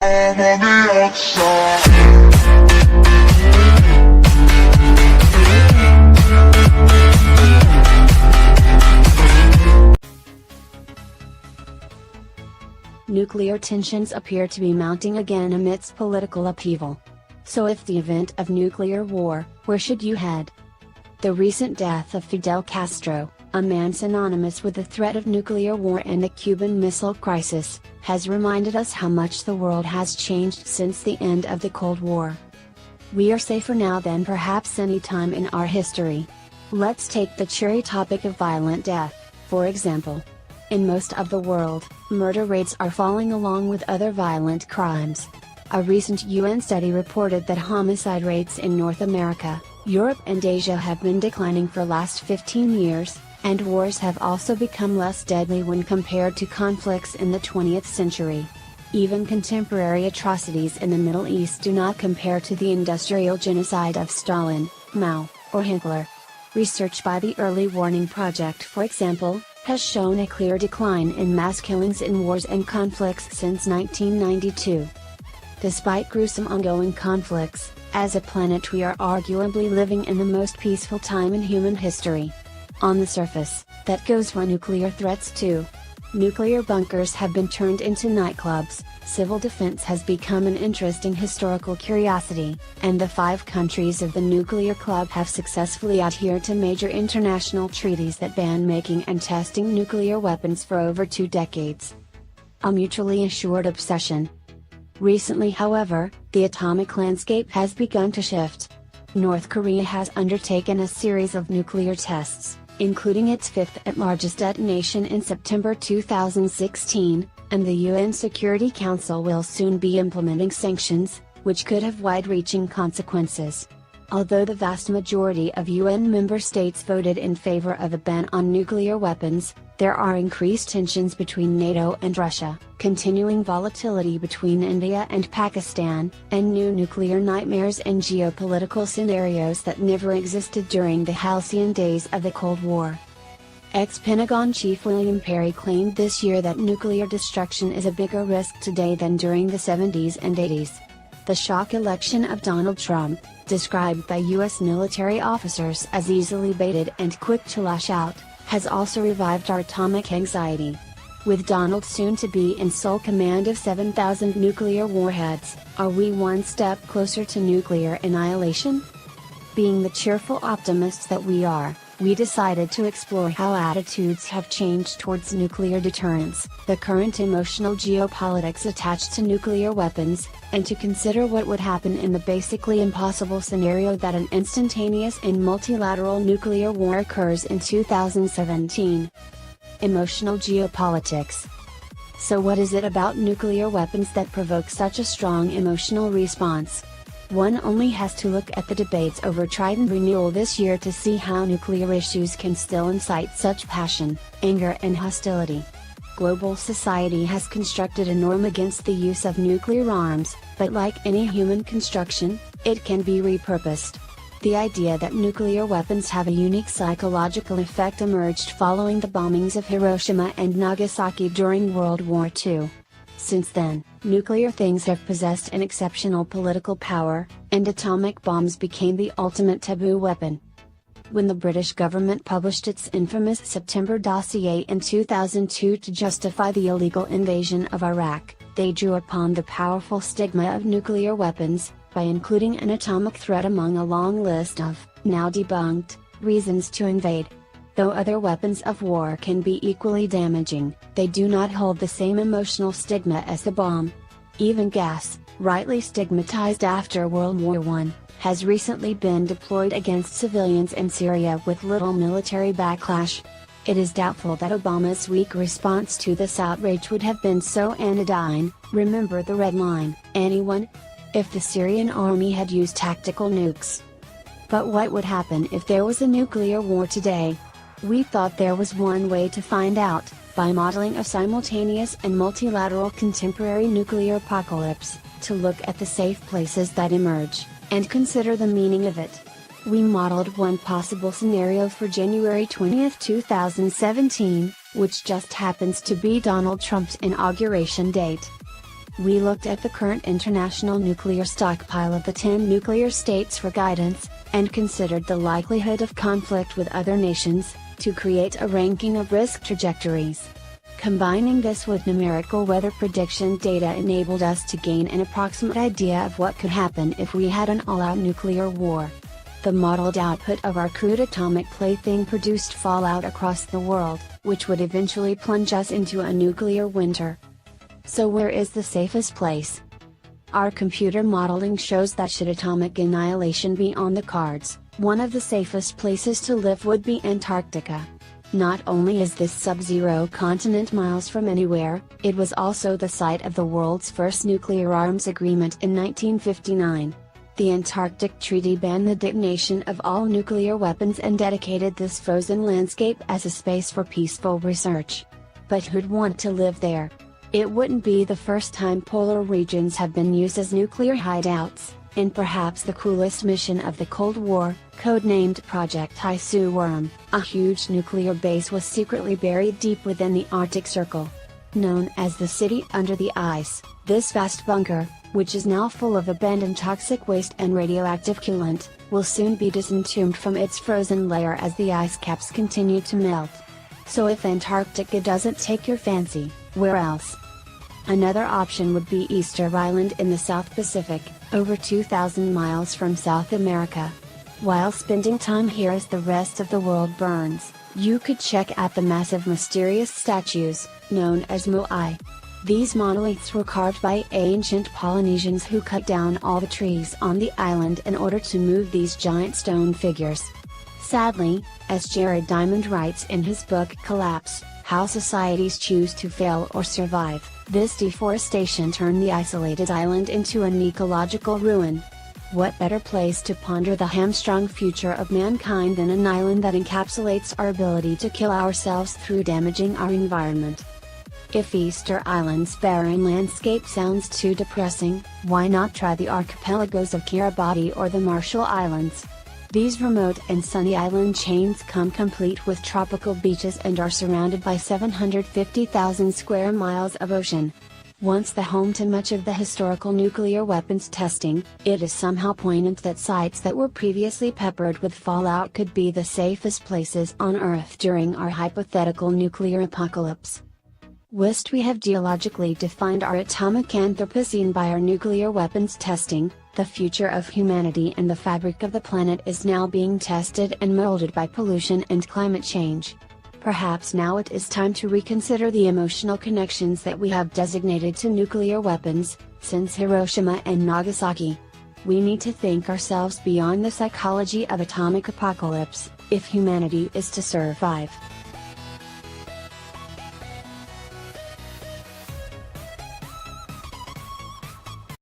I'm on the outside. Nuclear tensions appear to be mounting again amidst political upheaval. So if the event of nuclear war, where should you head? The recent death of Fidel Castro, a man synonymous with the threat of nuclear war and the Cuban Missile Crisis, has reminded us how much the world has changed since the end of the Cold War. We are safer now than perhaps any time in our history. Let's take the cheery topic of violent death, for example. In most of the world, murder rates are falling along with other violent crimes. A recent UN study reported that homicide rates in North America, Europe and Asia have been declining for last 15 years, and wars have also become less deadly when compared to conflicts in the 20th century. Even contemporary atrocities in the Middle East do not compare to the industrial genocide of Stalin, Mao, or Hitler. Research by the Early Warning Project, for example, has shown a clear decline in mass killings in wars and conflicts since 1992. Despite gruesome ongoing conflicts, as a planet we are arguably living in the most peaceful time in human history. On the surface, that goes for nuclear threats too. Nuclear bunkers have been turned into nightclubs, civil defense has become an interesting historical curiosity, and the 5 countries of the nuclear club have successfully adhered to major international treaties that ban making and testing nuclear weapons for over 2 decades. A mutually assured obsession. Recently, however, the atomic landscape has begun to shift. North Korea has undertaken a series of nuclear tests, including its 5th and largest detonation in September 2016, and the UN Security Council will soon be implementing sanctions, which could have wide-reaching consequences. Although the vast majority of UN member states voted in favor of a ban on nuclear weapons, there are increased tensions between NATO and Russia, continuing volatility between India and Pakistan, and new nuclear nightmares and geopolitical scenarios that never existed during the halcyon days of the Cold War. Ex-Pentagon Chief William Perry claimed this year that nuclear destruction is a bigger risk today than during the 70s and 80s. The shock election of Donald Trump, described by U.S. military officers as easily baited and quick to lash out, has also revived our atomic anxiety. With Donald soon to be in sole command of 7,000 nuclear warheads, are we one step closer to nuclear annihilation? Being the cheerful optimists that we are, we decided to explore how attitudes have changed towards nuclear deterrence, the current emotional geopolitics attached to nuclear weapons, and to consider what would happen in the basically impossible scenario that an instantaneous and multilateral nuclear war occurs in 2017. Emotional geopolitics. So what is it about nuclear weapons that provoke such a strong emotional response? One only has to look at the debates over Trident renewal this year to see how nuclear issues can still incite such passion, anger and hostility. Global society has constructed a norm against the use of nuclear arms, but like any human construction, it can be repurposed. The idea that nuclear weapons have a unique psychological effect emerged following the bombings of Hiroshima and Nagasaki during World War II. Since then, nuclear things have possessed an exceptional political power, and atomic bombs became the ultimate taboo weapon. When the British government published its infamous September dossier in 2002 to justify the illegal invasion of Iraq, they drew upon the powerful stigma of nuclear weapons, by including an atomic threat among a long list of, now debunked, reasons to invade. Though other weapons of war can be equally damaging, they do not hold the same emotional stigma as the bomb. Even gas, rightly stigmatized after World War I, has recently been deployed against civilians in Syria with little military backlash. It is doubtful that Obama's weak response to this outrage would have been so anodyne. Remember the red line, anyone? If the Syrian army had used tactical nukes. But what would happen if there was a nuclear war today? We thought there was one way to find out, by modeling a simultaneous and multilateral contemporary nuclear apocalypse, to look at the safe places that emerge, and consider the meaning of it. We modeled one possible scenario for January 20, 2017, which just happens to be Donald Trump's inauguration date. We looked at the current international nuclear stockpile of the 10 nuclear states for guidance, and considered the likelihood of conflict with other nations, to create a ranking of risk trajectories. Combining this with numerical weather prediction data enabled us to gain an approximate idea of what could happen if we had an all-out nuclear war. The modeled output of our crude atomic plaything produced fallout across the world, which would eventually plunge us into a nuclear winter. So where is the safest place? Our computer modeling shows that should atomic annihilation be on the cards, one of the safest places to live would be Antarctica. Not only is this sub-zero continent miles from anywhere, it was also the site of the world's first nuclear arms agreement in 1959. The Antarctic Treaty banned the detonation of all nuclear weapons and dedicated this frozen landscape as a space for peaceful research. But who'd want to live there? It wouldn't be the first time polar regions have been used as nuclear hideouts. In perhaps the coolest mission of the Cold War, codenamed Project Ice Worm, a huge nuclear base was secretly buried deep within the Arctic Circle. Known as the City Under the Ice, this vast bunker, which is now full of abandoned toxic waste and radioactive coolant, will soon be disentombed from its frozen layer as the ice caps continue to melt. So if Antarctica doesn't take your fancy, where else? Another option would be Easter Island in the South Pacific, over 2,000 miles from South America. While spending time here as the rest of the world burns, you could check out the massive mysterious statues, known as moai. These monoliths were carved by ancient Polynesians who cut down all the trees on the island in order to move these giant stone figures. Sadly, as Jared Diamond writes in his book Collapse, How Societies Choose to Fail or Survive, this deforestation turned the isolated island into an ecological ruin. What better place to ponder the hamstrung future of mankind than an island that encapsulates our ability to kill ourselves through damaging our environment? If Easter Island's barren landscape sounds too depressing, why not try the archipelagos of Kiribati or the Marshall Islands? These remote and sunny island chains come complete with tropical beaches and are surrounded by 750,000 square miles of ocean. Once the home to much of the historical nuclear weapons testing, it is somehow poignant that sites that were previously peppered with fallout could be the safest places on Earth during our hypothetical nuclear apocalypse. Whilst we have geologically defined our atomic Anthropocene by our nuclear weapons testing, the future of humanity and the fabric of the planet is now being tested and molded by pollution and climate change. Perhaps now it is time to reconsider the emotional connections that we have designated to nuclear weapons, since Hiroshima and Nagasaki. We need to think ourselves beyond the psychology of atomic apocalypse, if humanity is to survive.